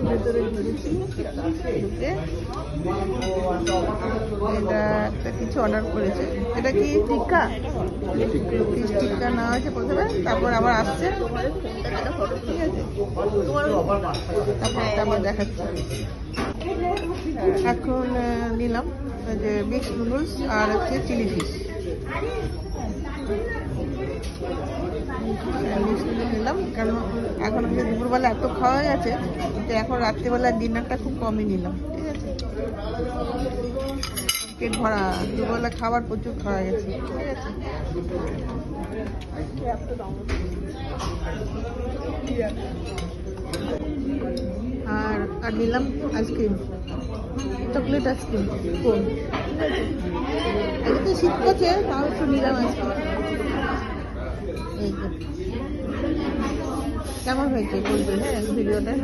ভেতরে ঢুকেছি, ঢুকে এটা একটা কিছু অর্ডার করেছে। এটা কি টিক্কা? ফিশ টিক্কা নেওয়া হয়েছে প্রথমে, তারপর আবার আসছে, ঠিক আছে, তারপর আবার দেখাচ্ছে। এখন নিলাম যে মিক্স নুডলস আর হচ্ছে চিলি ফিশ নিলাম, কারণ এখন আমাকে দুপুরবেলা এত খাওয়া হয়ে গেছে, তো এখন রাত্রিবেলা ডিনারটা খুব কমই নিলাম, ঠিক আছে। পেট ভরা, দুপুরবেলা খাবার প্রচুর খাওয়া গেছে, ঠিক আছে। আর আর নিলাম আইসক্রিম, চকলেট আইসক্রিম, কোন তো শীত করছে, তাও একটু নিলাম আইসক্রিম। এই কেমন হয়েছে বলবেন, হ্যাঁ, ভিডিওটা।